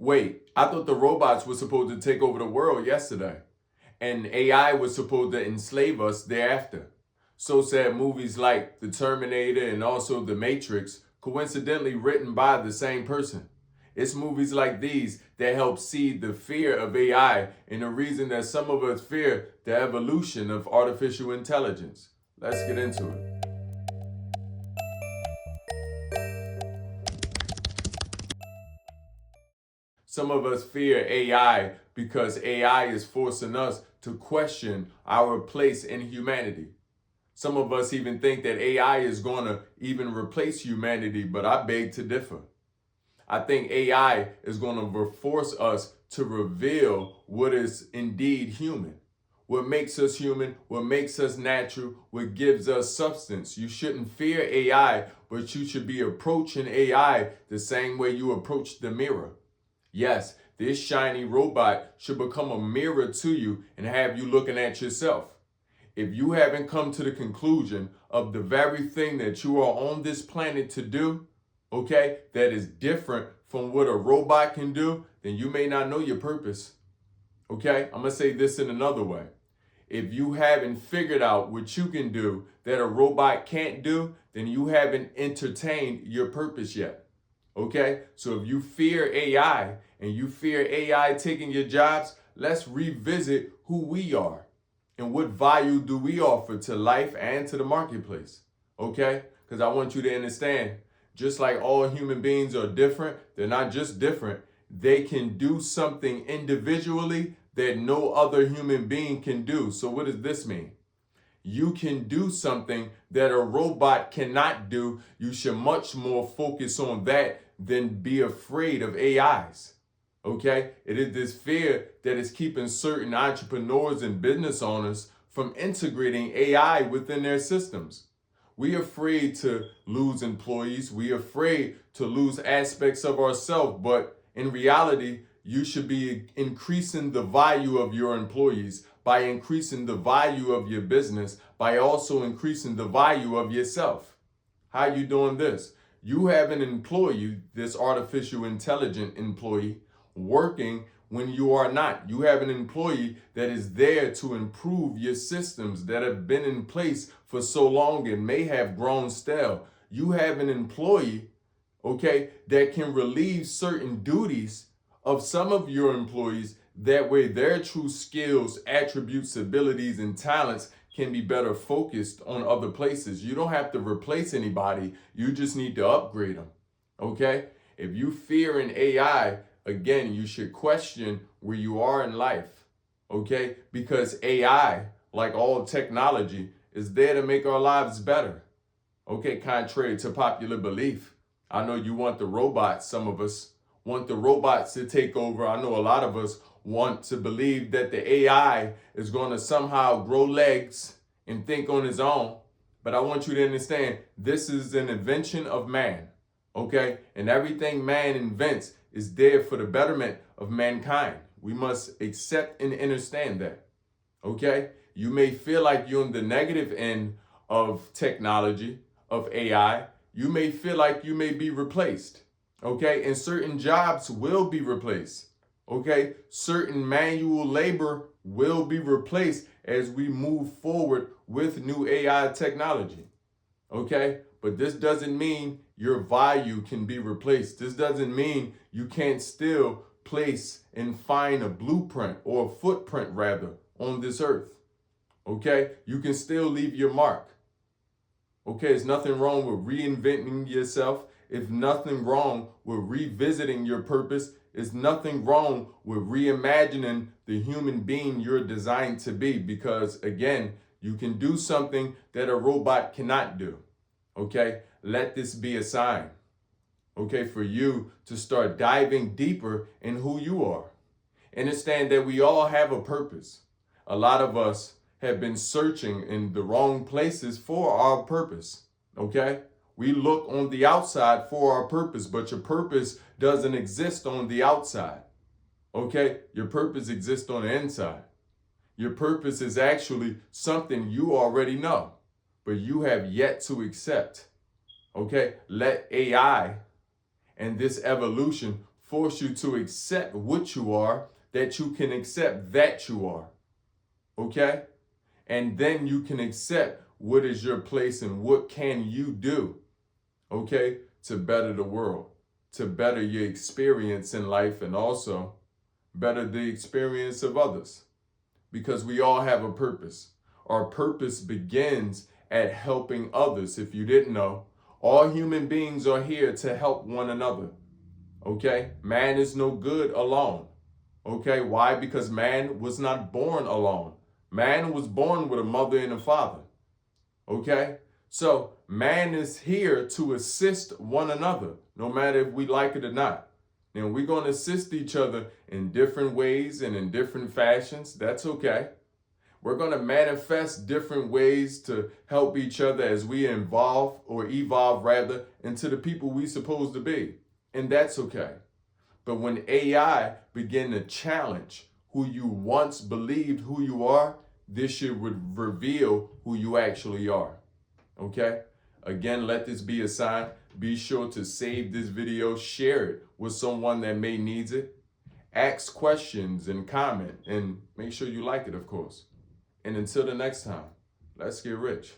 Wait, I thought the robots were supposed to take over the world yesterday, and AI was supposed to enslave us thereafter. So said movies like The Terminator and also The Matrix, coincidentally written by the same person. It's movies like these that help seed the fear of AI and the reason that some of us fear the evolution of artificial intelligence. Let's get into it. Some of us fear AI because AI is forcing us to question our place in humanity. Some of us even think that AI is going to even replace humanity, but I beg to differ. I think AI is going to force us to reveal what is indeed human. What makes us human, what makes us natural, what gives us substance. You shouldn't fear AI, but you should be approaching AI the same way you approach the mirror. Yes, this shiny robot should become a mirror to you and have you looking at yourself. If you haven't come to the conclusion of the very thing that you are on this planet to do, okay, that is different from what a robot can do, then you may not know your purpose. Okay, I'm gonna say this in another way. If you haven't figured out what you can do that a robot can't do, then you haven't entertained your purpose yet. Okay, so if you fear AI and you fear AI taking your jobs, let's revisit who we are and what value do we offer to life and to the marketplace. Okay, because I want you to understand, just like all human beings are different, they're not just different, they can do something individually that no other human being can do. So, what does this mean? You can do something that a robot cannot do. You should much more focus on that than be afraid of AIs. Okay? It is this fear that is keeping certain entrepreneurs and business owners from integrating AI within their systems. We're afraid to lose employees. We're afraid to lose aspects of ourselves. But in reality, you should be increasing the value of your employees by increasing the value of your business, by also increasing the value of yourself. How are you doing this? You have an employee, this artificial intelligent employee, working when you are not. You have an employee that is there to improve your systems that have been in place for so long and may have grown stale. You have an employee, okay, that can relieve certain duties of some of your employees. That way their true skills, attributes, abilities, and talents can be better focused on other places. You don't have to replace anybody. You just need to upgrade them. Okay? If you fear an AI, again, you should question where you are in life. Okay? Because AI, like all technology, is there to make our lives better. Okay? Contrary to popular belief. I know you want the robots, some of us want the robots to take over. I know a lot of us want to believe that the AI is going to somehow grow legs and think on its own. But I want you to understand this is an invention of man, okay? And everything man invents is there for the betterment of mankind. We must accept and understand that, okay? You may feel like you're on the negative end of technology, of AI. You may feel like you may be replaced, okay? And certain jobs will be replaced. Okay, certain manual labor will be replaced as we move forward with new AI technology. Okay, but this doesn't mean your value can be replaced. This doesn't mean you can't still place and find a blueprint or a footprint rather on this earth. Okay, you can still leave your mark. Okay, there's nothing wrong with reinventing yourself. If nothing wrong with revisiting your purpose. There's nothing wrong with reimagining the human being you're designed to be, because again, you can do something that a robot cannot do. Okay, let this be a sign, okay, for you to start diving deeper in who you are. Understand that we all have a purpose. A lot of us have been searching in the wrong places for our purpose, okay? We look on the outside for our purpose, but your purpose doesn't exist on the outside, okay? Your purpose exists on the inside. Your purpose is actually something you already know, but you have yet to accept, okay? Let AI and this evolution force you to accept what you are, that you can accept that you are. Okay? And then you can accept what is your place and what can you do, okay, to better the world, to better your experience in life, and also better the experience of others. Because we all have a purpose. Our purpose begins at helping others. If you didn't know, all human beings are here to help one another. Okay? Man is no good alone. Okay? Why? Because man was not born alone. Man was born with a mother and a father. Okay? So man is here to assist one another, no matter if we like it or not. And we're going to assist each other in different ways and in different fashions. That's okay. We're going to manifest different ways to help each other as we evolve rather, into the people we're supposed to be. And that's okay. But when AI begin to challenge who you once believed who you are, this should reveal who you actually are. Okay? Again, let this be a sign. Be sure to save this video, share it with someone that may needs it. Ask questions and comment, and make sure you like it, of course. And until the next time, let's get rich.